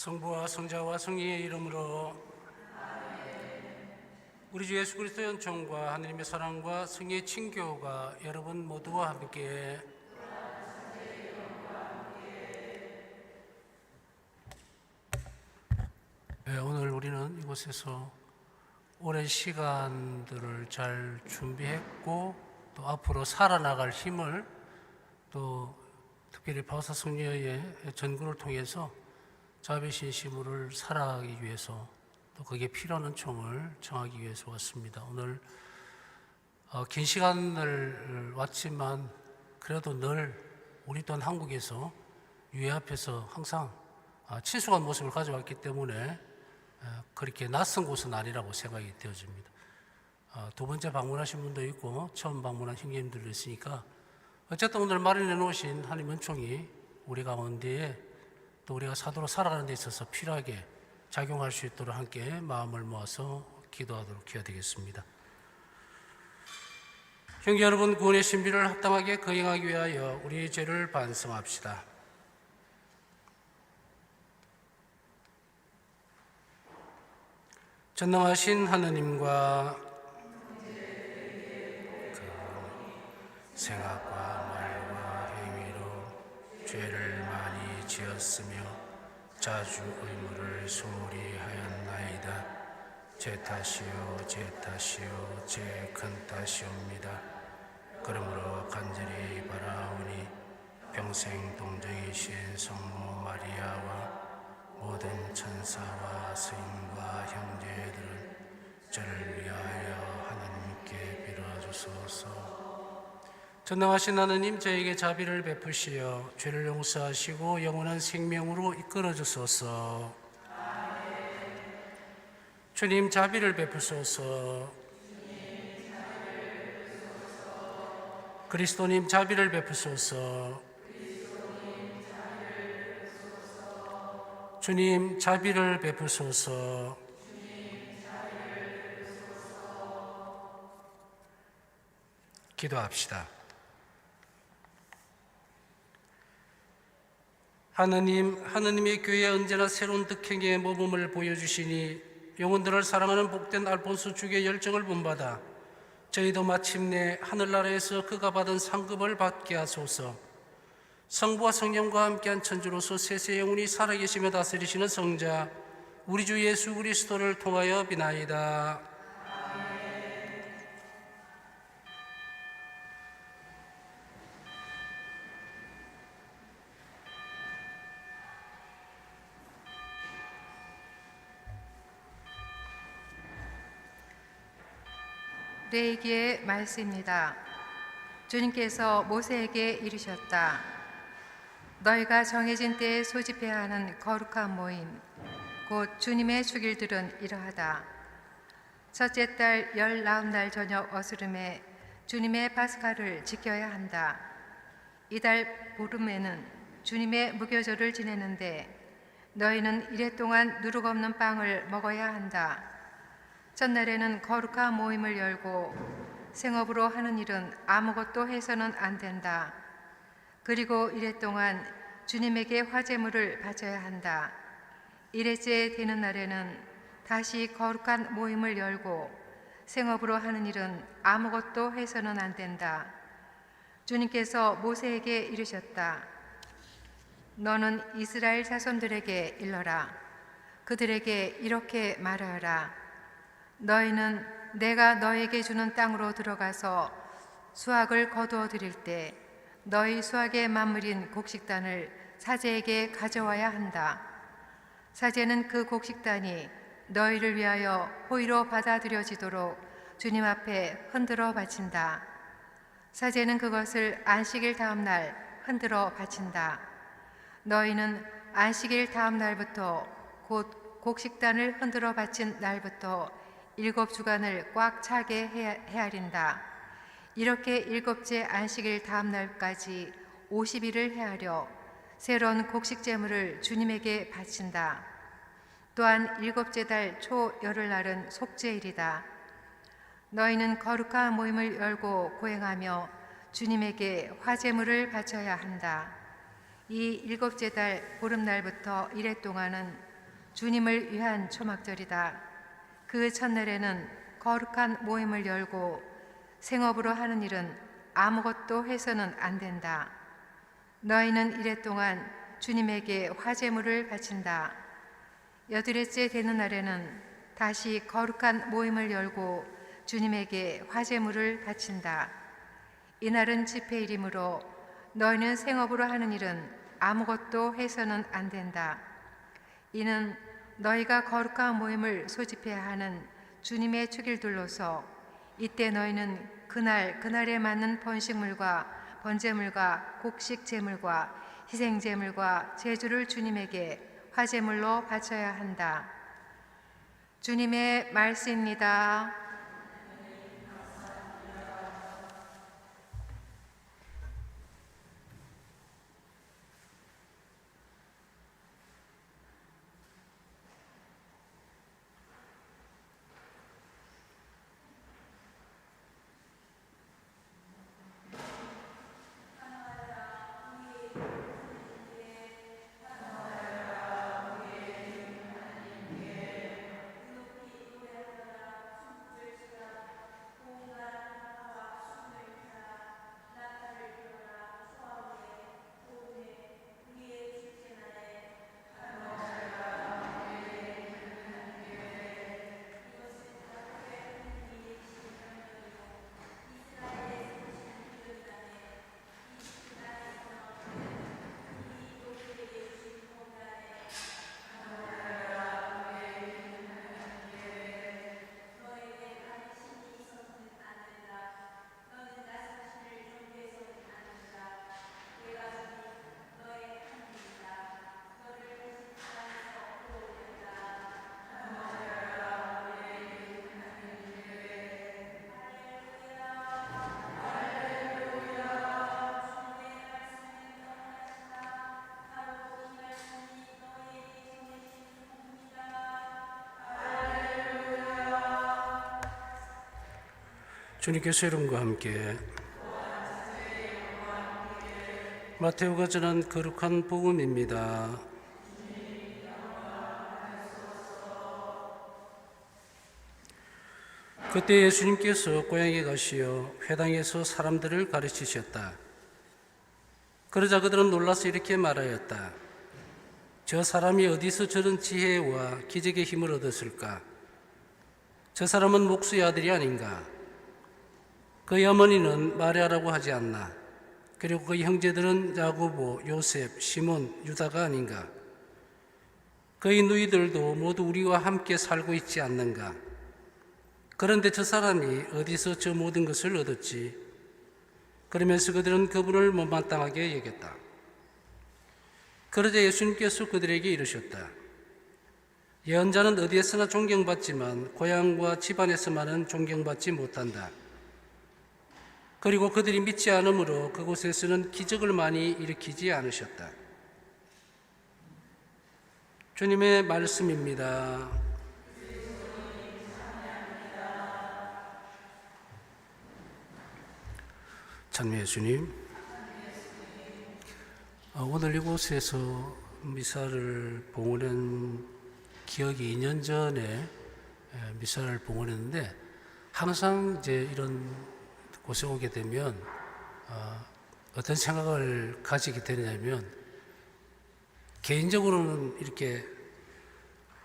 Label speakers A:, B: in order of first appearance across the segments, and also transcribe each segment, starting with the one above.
A: 성부와 성자와 성령의 이름으로 우리 주 예수 그리스도의 은총과 하느님의 사랑과 성령의 친교가 여러분 모두와 함께 오늘 우리는 이곳에서 오랜 시간들을 잘 준비했고 또 앞으로 살아나갈 힘을 또 특별히 바오사 성녀의 전구를 통해서 자비신심을 살아가기 위해서 또 거기에 필요한 은총을 청하기 위해서 왔습니다. 오늘 긴 시간을 왔지만 그래도 늘 우리 또한 한국에서 유해 앞에서 항상 친숙한 모습을 가져왔기 때문에 그렇게 낯선 곳은 아니라고 생각이 되어집니다. 두 번째 방문하신 분도 있고 처음 방문한 형제님들도 있으니까 어쨌든 오늘 마련해 놓으신 하나님 은총이 우리 가운데에 또 우리가 사도로 살아가는 데 있어서 필요하게 작용할 수 있도록 함께 마음을 모아서 기도하도록 해야 되겠습니다. 형제 여러분, 구원의 신비를 합당하게 거행하기 위하여 우리의 죄를 반성합시다. 전능하신 하느님과 생각과 말과 행위로 죄를 많이 지었으며 자주 의무를 소홀히 하였나이다. 제 탓이요 제 탓이요 제 큰 탓이옵니다. 그러므로 간절히 바라오니 평생 동정이신 성모 마리아와 모든 천사와 스님과 형제들은 저를 위하여 하나님께 빌어주소서. 전능하신 하느님, 저에게 자비를 베푸시어 죄를 용서하시고 영원한 생명으로 이끌어 주소서. 주님, 자비를 베푸소서. 그리스도님, 자비를 베푸소서. 주님, 자비를 베푸소서. 기도합시다. 하느님, 하느님의 교회에 언제나 새로운 득행의 모범을 보여주시니 영혼들을 사랑하는 복된 알폰소 주교의 열정을 본받아 저희도 마침내 하늘나라에서 그가 받은 상급을 받게 하소서. 성부와 성령과 함께한 천주로서 세세 영원히 살아계시며 다스리시는 성자 우리 주 예수 그리스도를 통하여 비나이다.
B: 레위기의 말씀입니다. 주님께서 모세에게 이르셨다. 너희가 정해진 때에 소집해야 하는 거룩한 모임, 곧 주님의 주길들은 이러하다. 첫째 달 19날 저녁 어스름에 주님의 파스카를 지켜야 한다. 이달 보름에는 주님의 무교절을 지내는데 너희는 이래 동안 누룩 없는 빵을 먹어야 한다. 첫날에는 거룩한 모임을 열고 생업으로 하는 일은 아무것도 해서는 안 된다. 그리고 이래 동안 주님에게 화제물을 바쳐야 한다. 이래째 되는 날에는 다시 거룩한 모임을 열고 생업으로 하는 일은 아무것도 해서는 안 된다. 주님께서 모세에게 이르셨다. 너는 이스라엘 자손들에게 일러라. 그들에게 이렇게 말하여라. 너희는 내가 너에게 주는 땅으로 들어가서 수확을 거두어 드릴 때 너희 수확의 만물인 곡식단을 사제에게 가져와야 한다. 사제는 그 곡식단이 너희를 위하여 호의로 받아들여지도록 주님 앞에 흔들어 바친다. 사제는 그것을 안식일 다음 날 흔들어 바친다. 너희는 안식일 다음 날부터 곧 곡식단을 흔들어 바친 날부터 7주간을 꽉 차게 헤아린다. 이렇게 7째 안식일 다음 날까지 50일을 헤아려 새로운 곡식 제물을 주님에게 바친다. 또한 7째 달 초 열흘날은 속죄일이다. 너희는 거룩한 모임을 열고 고행하며 주님에게 화제물을 바쳐야 한다. 이 7째 달 보름날부터 이래 동안은 주님을 위한 초막절이다. 그 첫날에는 거룩한 모임을 열고 생업으로 하는 일은 아무것도 해서는 안 된다. 너희는 이래 동안 주님에게 화제물을 바친다. 여드레째 되는 날에는 다시 거룩한 모임을 열고 주님에게 화제물을 바친다. 이날은 집회일이므로 너희는 생업으로 하는 일은 아무것도 해서는 안 된다. 이는 너희가 거룩한 모임을 소집해야 하는 주님의 축일들로서 이때 너희는 그날에 맞는 번식물과 번제물과 곡식 제물과 희생 제물과 제주를 주님에게 화제물로 바쳐야 한다. 주님의 말씀입니다.
A: 주님께서 여러분과 함께 마테오가 전한 거룩한 복음입니다. 그때 예수님께서 고향에 가시어 회당에서 사람들을 가르치셨다. 그러자 그들은 놀라서 이렇게 말하였다. 저 사람이 어디서 저런 지혜와 기적의 힘을 얻었을까? 저 사람은 목수의 아들이 아닌가? 그의 어머니는 마리아라고 하지 않나? 그리고 그의 형제들은 야고보, 요셉, 시몬, 유다가 아닌가? 그의 누이들도 모두 우리와 함께 살고 있지 않는가? 그런데 저 사람이 어디서 저 모든 것을 얻었지? 그러면서 그들은 그분을 못마땅하게 여겼다. 그러자 예수님께서 그들에게 이르셨다. 예언자는 어디에서나 존경받지만 고향과 집안에서만은 존경받지 못한다. 그리고 그들이 믿지 않으므로 그곳에서는 기적을 많이 일으키지 않으셨다. 주님의 말씀입니다. 찬미해 주님. 오늘 이곳에서 미사를 봉헌한 기억이 2년 전에 미사를 봉헌했는데 항상 이제 이런 곳에 오게 되면 어떤 생각을 가지게 되냐면 개인적으로는 이렇게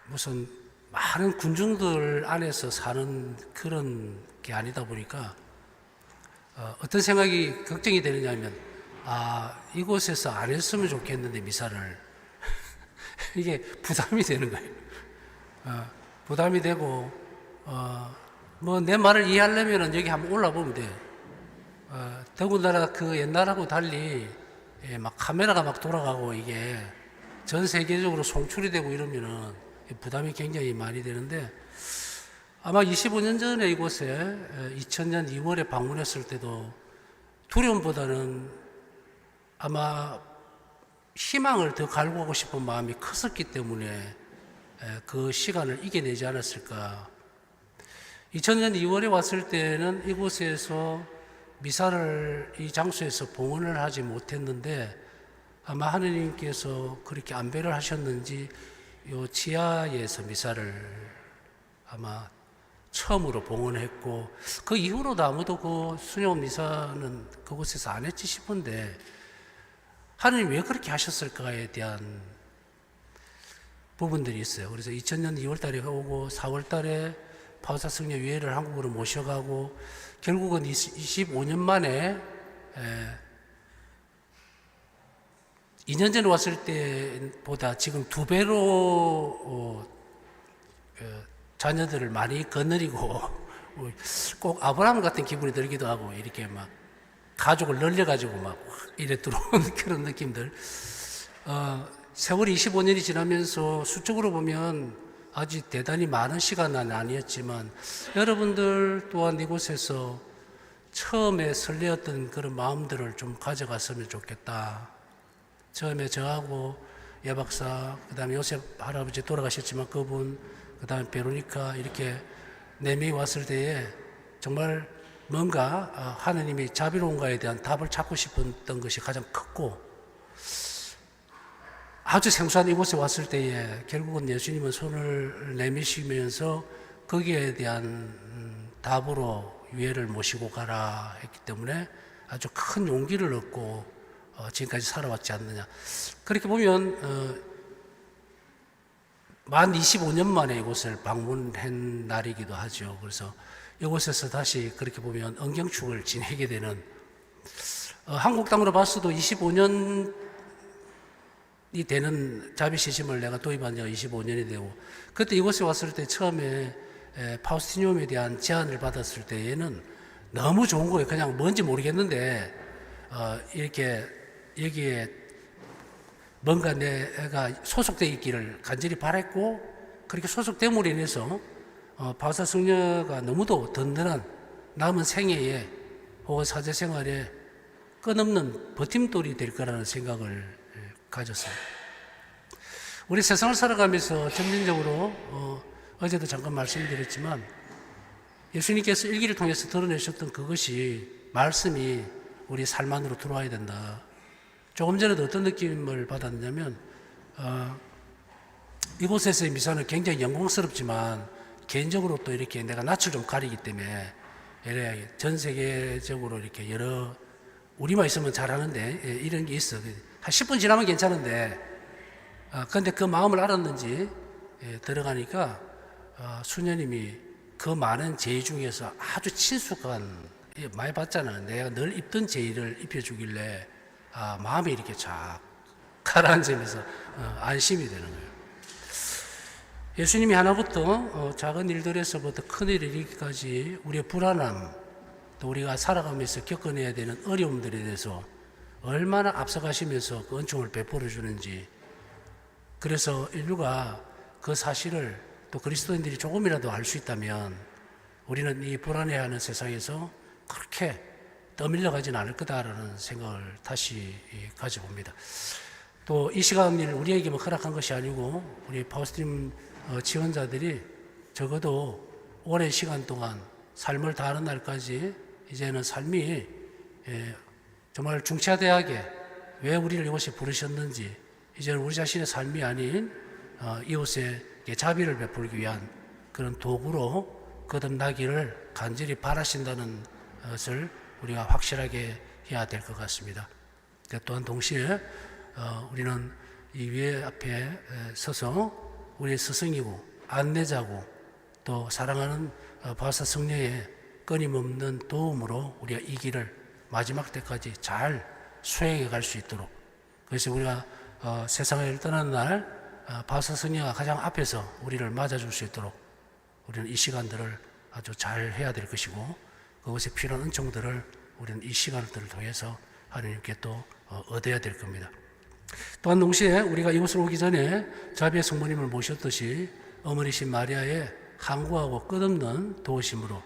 A: 무슨 많은 군중들 안에서 사는 그런 게 아니다 보니까 어떤 생각이 걱정이 되느냐면 이곳에서 안 했으면 좋겠는데 미사를 이게 부담이 되는 거예요. 부담이 되고 뭐 내 말을 이해하려면 여기 한번 올라보면 돼. 더군다나 그 옛날하고 달리 막 카메라가 막 돌아가고 이게 전 세계적으로 송출이 되고 이러면은 부담이 굉장히 많이 되는데 아마 25년 전에 이곳에 2000년 2월에 방문했을 때도 두려움보다는 아마 희망을 더 갈구하고 싶은 마음이 컸었기 때문에 그 시간을 이겨내지 않았을까. 2000년 2월에 왔을 때는 이곳에서 미사를 이 장소에서 봉헌을 하지 못했는데 아마 하느님께서 그렇게 안배를 하셨는지 요 지하에서 미사를 아마 처음으로 봉헌했고 그 이후로도 아무도 그 수녀 미사는 그곳에서 안 했지 싶은데 하나님 왜 그렇게 하셨을까에 대한 부분들이 있어요. 그래서 2000년 2월 달에 오고 4월 달에 파우사 성녀 유해를 한국으로 모셔가고 결국은 25년 만에 2년 전에 왔을 때보다 지금 2배로 자녀들을 많이 거느리고 꼭 아브라함 같은 기분이 들기도 하고 이렇게 막 가족을 늘려가지고 막 이래 들어온 그런 느낌들. 세월이 25년이 지나면서 수적으로 보면 아주 대단히 많은 시간은 아니었지만 여러분들 또한 이곳에서 처음에 설레었던 그런 마음들을 좀 가져갔으면 좋겠다. 처음에 저하고 예 박사, 그 다음에 요셉 할아버지 돌아가셨지만 그분, 그 다음에 베로니카 이렇게 4명이 왔을 때에 정말 뭔가 하느님이 자비로운가에 대한 답을 찾고 싶었던 것이 가장 컸고 아주 생소한 이곳에 왔을 때에 결국은 예수님은 손을 내미시면서 거기에 대한 답으로 유해를 모시고 가라 했기 때문에 아주 큰 용기를 얻고 지금까지 살아왔지 않느냐. 그렇게 보면 만 25년 만에 이곳을 방문한 날이기도 하죠. 그래서 이곳에서 다시 그렇게 보면 언경축을 지내게 되는 한국 땅으로 봤어도 25년이 되는 자비시심을 내가 도입한 지가 25년이 되고 그때 이곳에 왔을 때 처음에 파우스티니움에 대한 제안을 받았을 때에는 너무 좋은 거예요. 그냥 뭔지 모르겠는데 이렇게 여기에 뭔가 내가 소속되어 있기를 간절히 바랬고 그렇게 소속됨으로 인해서 파우사 성녀가 너무도 든든한 남은 생애에 혹은 사제 생활에 끝없는 버팀돌이 될 거라는 생각을 가졌어요. 우리 세상을 살아가면서 점진적으로 어제도 잠깐 말씀드렸지만 예수님께서 일기를 통해서 드러내셨던 그것이 말씀이 우리 삶 안으로 들어와야 된다. 조금 전에도 어떤 느낌을 받았냐면 이곳에서의 미사는 굉장히 영광스럽지만 개인적으로 또 이렇게 내가 낯을 좀 가리기 때문에 전 세계적으로 이렇게 여러 우리만 있으면 잘하는데 이런 게 있어. 한 10분 지나면 괜찮은데 근데 그 마음을 알았는지 들어가니까 수녀님이 그 많은 제의 중에서 아주 친숙한 많이 봤잖아. 내가 늘 입던 제의를 입혀주길래 마음이 이렇게 쫙 가라앉으면서 안심이 되는 거예요. 예수님이 하나부터 작은 일들에서부터 큰 일에 이르기까지 우리의 불안함 또 우리가 살아가면서 겪어내야 되는 어려움들에 대해서 얼마나 앞서가시면서 그 은총을 베풀어 주는지 그래서 인류가 그 사실을 또 그리스도인들이 조금이라도 알 수 있다면 우리는 이 불안해하는 세상에서 그렇게 떠밀려 가지는 않을 거다라는 생각을 다시 가져봅니다. 또 이 시간을 우리에게만 허락한 것이 아니고 우리 파우스팀 지원자들이 적어도 오랜 시간 동안 삶을 다하는 날까지 이제는 삶이 정말 중차대하게 왜 우리를 이곳에 부르셨는지 이제는 우리 자신의 삶이 아닌 이웃에게 자비를 베풀기 위한 그런 도구로 거듭나기를 간절히 바라신다는 것을 우리가 확실하게 해야 될 것 같습니다. 또한 동시에 우리는 이 위에 앞에 서서 우리의 스승이고 안내자고 또 사랑하는 바사 성녀의 끊임없는 도움으로 우리가 이 길을 마지막 때까지 잘 수행해 갈 수 있도록 그래서 우리가 세상을 떠나는 날 바사 성녀가 가장 앞에서 우리를 맞아줄 수 있도록 우리는 이 시간들을 아주 잘 해야 될 것이고 그것에 필요한 은총들을 우리는 이 시간들을 통해서 하나님께 또 얻어야 될 겁니다. 또한 동시에 우리가 이곳을 오기 전에 자비의 성모님을 모셨듯이 어머니신 마리아의 항구하고 끝없는 도우심으로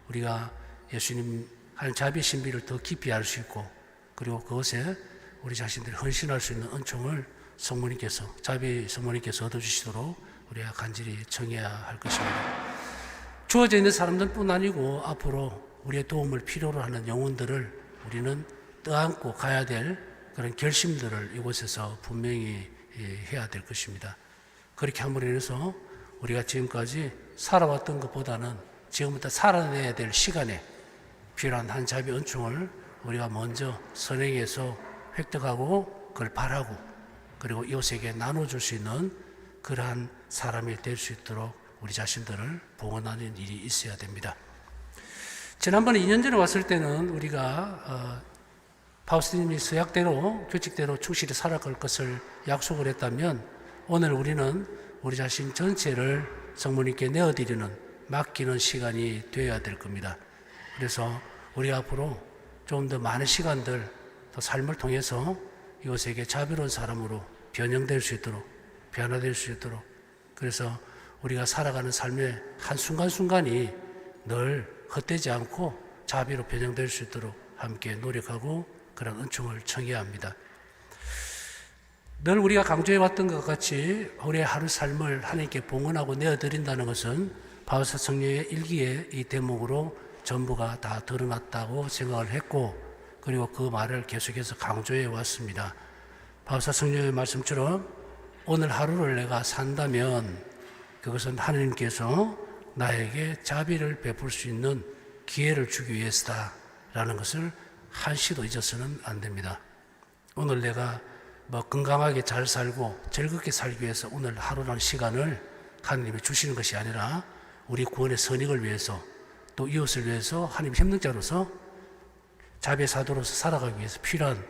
A: 우리가 예수님 하는 자비의 신비를 더 깊이 알 수 있고 그리고 그것에 우리 자신들이 헌신할 수 있는 은총을 성모님께서 자비 성모님께서 얻어주시도록 우리가 간절히 청해야 할 것입니다. 주어져 있는 사람들뿐 아니고 앞으로 우리의 도움을 필요로 하는 영혼들을 우리는 떠안고 가야 될 그런 결심들을 이곳에서 분명히 해야 될 것입니다. 그렇게 함으로 인해서 우리가 지금까지 살아왔던 것보다는 지금부터 살아내야 될 시간에 필요한 한 자비 은총을 우리가 먼저 선행해서 획득하고 그걸 바라고 그리고 이웃에게 나눠줄 수 있는 그러한 사람이 될 수 있도록 우리 자신들을 봉헌하는 일이 있어야 됩니다. 지난번에 2년 전에 왔을 때는 우리가 파우스님이 서약대로 규칙대로 충실히 살아갈 것을 약속을 했다면 오늘 우리는 우리 자신 전체를 성모님께 내어드리는 맡기는 시간이 되어야 될 겁니다. 그래서 우리 앞으로 좀 더 많은 시간들 또 삶을 통해서 이웃에게 자비로운 사람으로 변형될 수 있도록 변화될 수 있도록 그래서 우리가 살아가는 삶의 한 순간순간이 늘 헛되지 않고 자비로 변형될 수 있도록 함께 노력하고 그런 은총을 청해야 합니다. 늘 우리가 강조해왔던 것 같이 우리의 하루 삶을 하나님께 봉헌하고 내어드린다는 것은 바울사 성령의 일기에 이 대목으로 전부가 다 드러났다고 생각을 했고 그리고 그 말을 계속해서 강조해 왔습니다. 바울사 성령의 말씀처럼 오늘 하루를 내가 산다면 그것은 하나님께서 나에게 자비를 베풀 수 있는 기회를 주기 위해서다라는 것을 한시도 잊어서는 안 됩니다. 오늘 내가 건강하게 잘 살고 즐겁게 살기 위해서 오늘 하루라는 시간을 하나님이 주시는 것이 아니라 우리 구원의 선익을 위해서 또 이웃을 위해서 하나님 협력자로서 자비의 사도로서 살아가기 위해서 필요한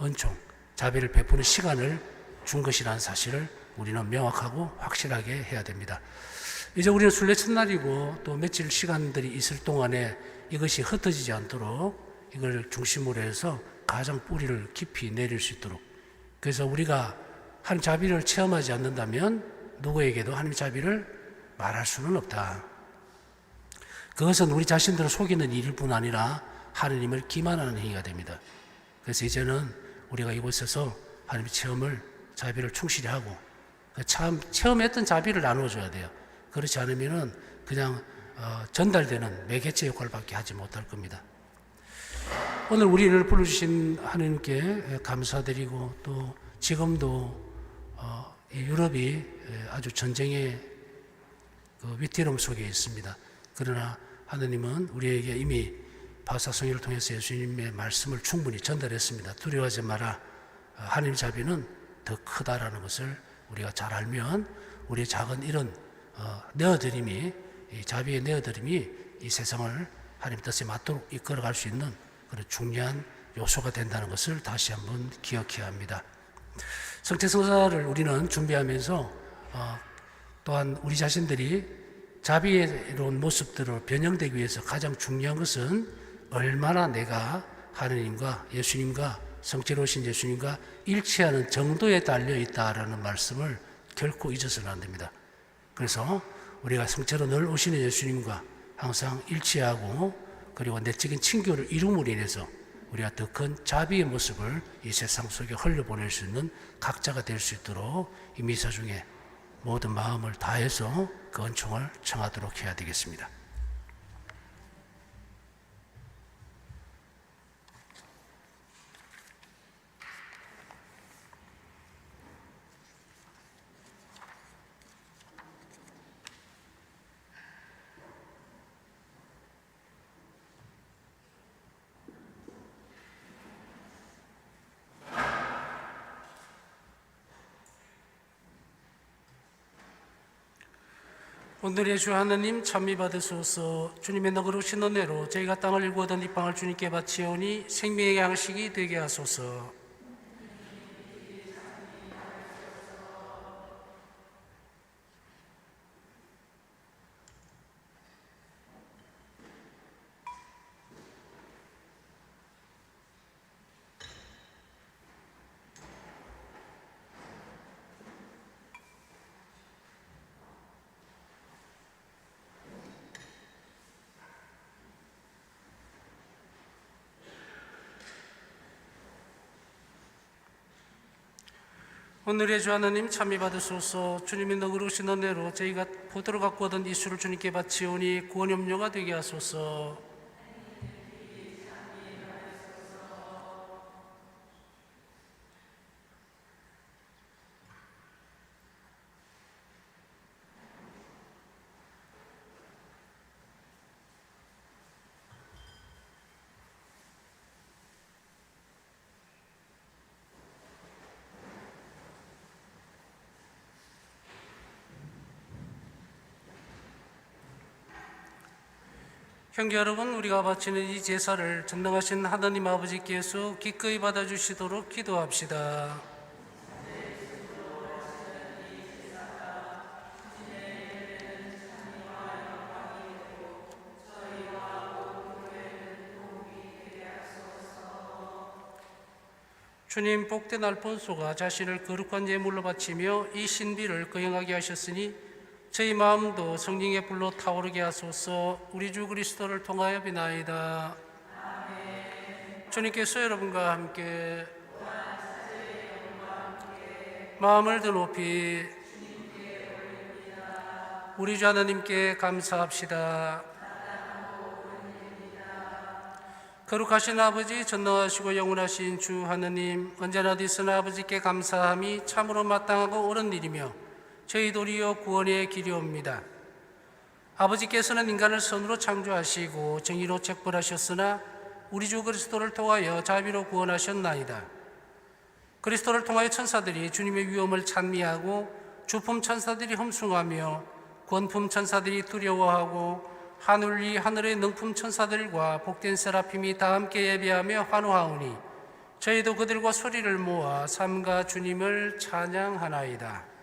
A: 은총, 자비를 베푸는 시간을 준 것이라는 사실을 우리는 명확하고 확실하게 해야 됩니다. 이제 우리는 순례 첫날이고 또 며칠 시간들이 있을 동안에 이것이 흩어지지 않도록 이걸 중심으로 해서 가장 뿌리를 깊이 내릴 수 있도록 그래서 우리가 하나님 자비를 체험하지 않는다면 누구에게도 하나님 자비를 말할 수는 없다. 그것은 우리 자신들을 속이는 일일 뿐 아니라 하나님을 기만하는 행위가 됩니다. 그래서 이제는 우리가 이곳에서 하나님의 체험을 자비를 충실히 하고 체험했던 자비를 나눠줘야 돼요. 그렇지 않으면 그냥 전달되는 매개체 역할밖에 하지 못할 겁니다. 오늘 우리를 불러주신 하나님께 감사드리고 또 지금도 유럽이 아주 전쟁의 그 위태로움 속에 있습니다. 그러나 하나님은 우리에게 이미 바사성의를 통해서 예수님의 말씀을 충분히 전달했습니다. 두려워하지 마라. 하나님의 자비는 더 크다라는 것을 우리가 잘 알면 우리의 작은 이런 내어드림이 이 자비의 내어드림이 이 세상을 하나님 뜻에 맞도록 이끌어갈 수 있는 그런 중요한 요소가 된다는 것을 다시 한번 기억해야 합니다. 성체성사를 우리는 준비하면서 또한 우리 자신들이 자비로운 모습들을 변형되기 위해서 가장 중요한 것은 얼마나 내가 하느님과 예수님과 성체로우신 예수님과 일치하는 정도에 달려있다라는 말씀을 결코 잊어서는 안 됩니다. 그래서 우리가 성체로 늘 오시는 예수님과 항상 일치하고 그리고 내적인 친교를 이룸으로 인해서 우리가 더 큰 자비의 모습을 이 세상 속에 흘려보낼 수 있는 각자가 될 수 있도록 이 미사 중에 모든 마음을 다해서 그 은총을 청하도록 해야 되겠습니다. 오늘의 주 하나님 찬미 받으소서. 주님의 너그러우신 은혜로 저희가 땅을 일구하던 이 빵을 주님께 바치오니 생명의 양식이 되게 하소서. 오늘의 주 하나님 찬미 받으소서. 주님의 너그러우신 은혜로 저희가 포도를 갖고 얻은 이 술을 주님께 바치오니 구원 염려가 되게 하소서. 형제 여러분, 우리가 바치는 이 제사를 전능하신 하나님 아버지께서 기꺼이 받아주시도록 기도합시다. 주님, 복된 알폰소가 자신을 거룩한 예물로 바치며 이 신비를 거행하게 하셨으니 저희 마음도 성령의 불로 타오르게 하소서. 우리 주 그리스도를 통하여 비나이다. 주님께서 여러분과 함께 마음을 더 높이 우리 주 하나님께 감사합시다. 거룩하신 아버지, 전능하시고 영원하신 주 하나님, 언제나 어디서나 아버지께 감사함이 참으로 마땅하고 옳은 일이며 저희 도리어 구원의 길이옵니다. 아버지께서는 인간을 선으로 창조하시고 정의로 책벌하셨으나 우리 주 그리스도를 통하여 자비로 구원하셨나이다. 그리스도를 통하여 천사들이 주님의 위엄을 찬미하고 주품 천사들이 험숭하며 권품 천사들이 두려워하고 하늘 위 하늘의 능품 천사들과 복된 세라핌이 다 함께 예배하며 환호하오니 저희도 그들과 소리를 모아 삼가 주님을 찬양하나이다.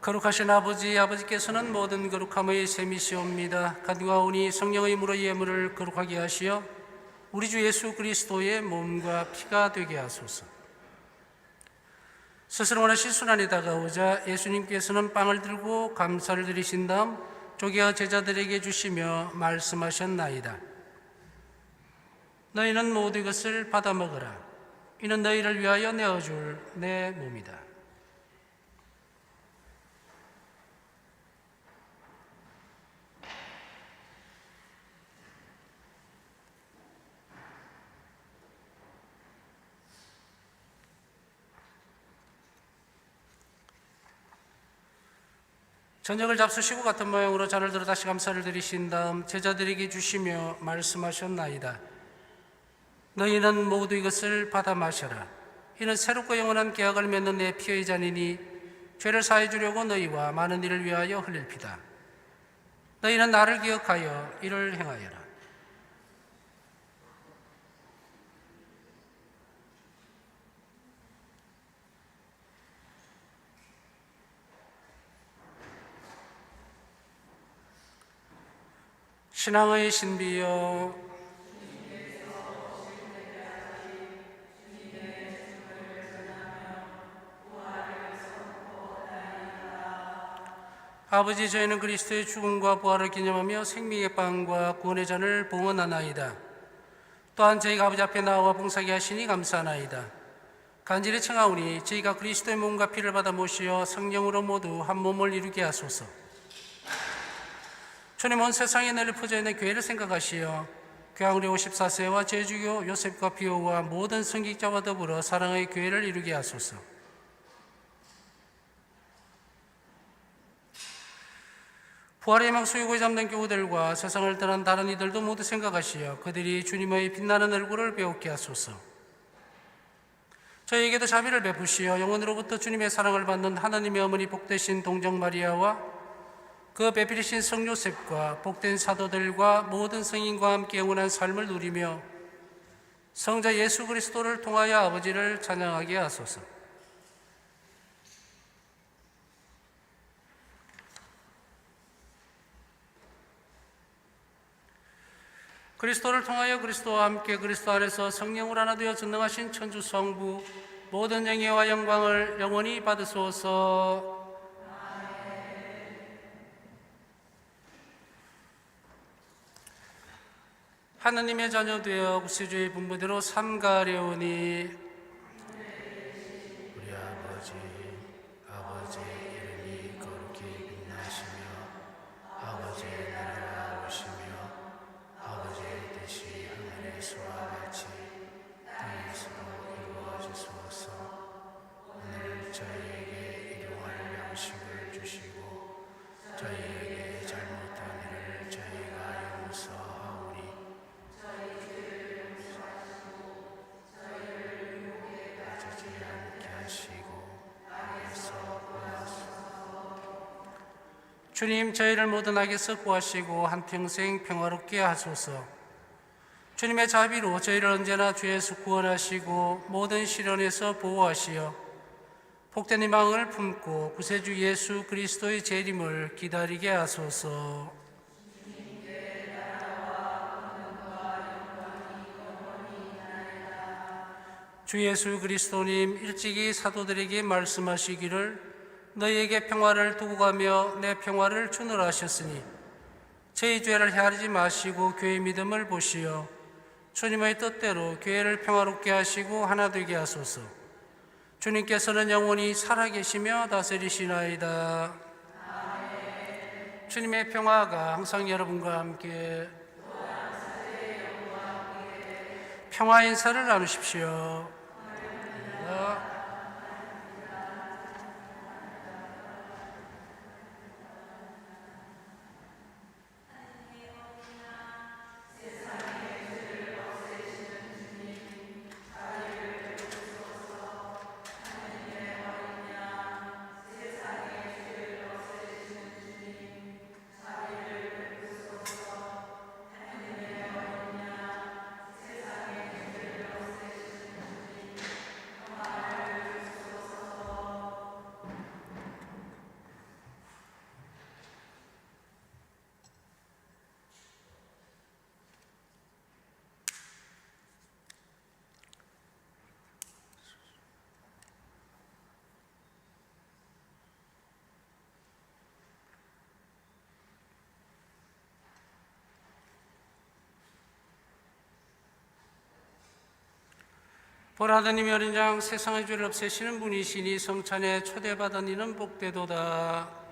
A: 거룩하신 아버지, 아버지께서는 모든 거룩함의 셈이시옵니다. 간구하오니 성령의 물어 예물을 거룩하게 하시어 우리 주 예수 그리스도의 몸과 피가 되게 하소서. 스스로 원하신 순환이 다가오자 예수님께서는 빵을 들고 감사를 드리신 다음 쪼개어 제자들에게 주시며 말씀하셨나이다. 너희는 모두 이것을 받아 먹으라. 이는 너희를 위하여 내어줄 내 몸이다. 저녁을 잡수시고 같은 모양으로 잔을 들어 다시 감사를 드리신 다음 제자들에게 주시며 말씀하셨나이다. 너희는 모두 이것을 받아 마셔라. 이는 새롭고 영원한 계약을 맺는 내 피의 잔이니 죄를 사해 주려고 너희와 많은 이를 위하여 흘릴 피다. 너희는 나를 기억하여 이를 행하여라. 신앙의 신비여, 아버지, 저희는 그리스도의 죽음과 부활을 기념하며 생명의 빵과 구원의 잔을 봉헌하나이다. 또한 저희가 아버지 앞에 나와 봉사하게 하시니 감사하나이다. 간절히 청하오니 저희가 그리스도의 몸과 피를 받아 모시어 성령으로 모두 한 몸을 이루게 하소서. 주님, 온 세상에 널리 퍼져 있는 교회를 생각하시어 교황으로 54세와 제주교 요셉과 비오와 모든 성직자와 더불어 사랑의 교회를 이루게 하소서. 부활의 희망 소유고 잠든 교우들과 세상을 떠난 다른 이들도 모두 생각하시어 그들이 주님의 빛나는 얼굴을 배우게 하소서. 저희에게도 자비를 베푸시어 영원으로부터 주님의 사랑을 받는 하나님의 어머니 복되신 동정 마리아와 그 베풀이신 성 요셉과 복된 사도들과 모든 성인과 함께 영원한 삶을 누리며 성자 예수 그리스도를 통하여 아버지를 찬양하게 하소서. 그리스도를 통하여 그리스도와 함께 그리스도 안에서 성령으로 하나 되어 전능하신 천주 성부 모든 영예와 영광을 영원히 받으소서. 하나님의 자녀 되어 구세주의 분부대로 삼가려오니 우리 아버지의 이름이 거룩히 빛나시며 아버지의 나라가 오시며 아버지의 뜻이 하늘에서와 같이 땅에서도 이루어지소서. 오늘 저희에게 잘못한 일을 저희가 용서하오니 빠지지 않게 하시고 악에서 구하소서. 주님, 저희를 모든 악에서 구하시고 한평생 평화롭게 하소서. 주님의 자비로 저희를 언제나 주 예수 구원하시고 모든 시련에서 보호하시어 복된 희망을 품고 구세주 예수 그리스도의 재림을 기다리게 하소서. 주 예수 그리스도님, 일찍이 사도들에게 말씀하시기를 너희에게 평화를 두고 가며 내 평화를 주노라 하셨으니 저희 죄를 헤아리지 마시고 교회의 믿음을 보시어 주님의 뜻대로 교회를 평화롭게 하시고 하나 되게 하소서. 주님께서는 영원히 살아계시며 다스리시나이다. 아멘. 주님의 평화가 항상 여러분과 함께 평화 인사를 나누십시오. 보라더니 어린 양 세상의 죄를 없애시는 분이시니 성찬에 초대받은 이는 복되도다.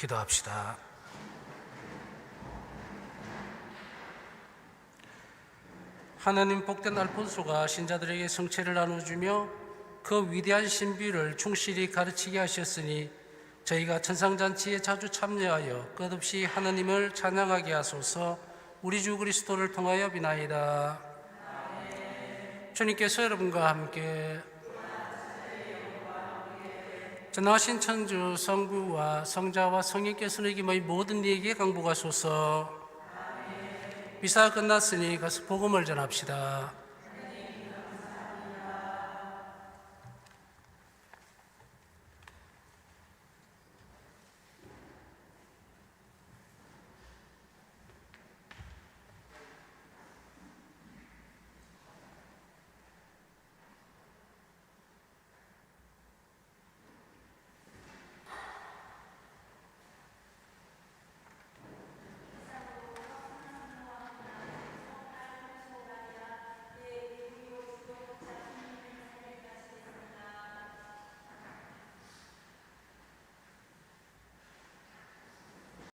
A: 기도합시다. 하나님 복된 알폰소가 신자들에게 성체를 나눠주며 그 위대한 신비를 충실히 가르치게 하셨으니 저희가 천상잔치에 자주 참여하여 끝없이 하나님을 찬양하게 하소서. 우리 주 그리스도를 통하여 비나이다. 주님께서 여러분과 함께 전능하신 천주 성부와 성자와 성령께서는 이기의 모든 이에게 강복하소서. 미사가 끝났으니 가서 복음을 전합시다.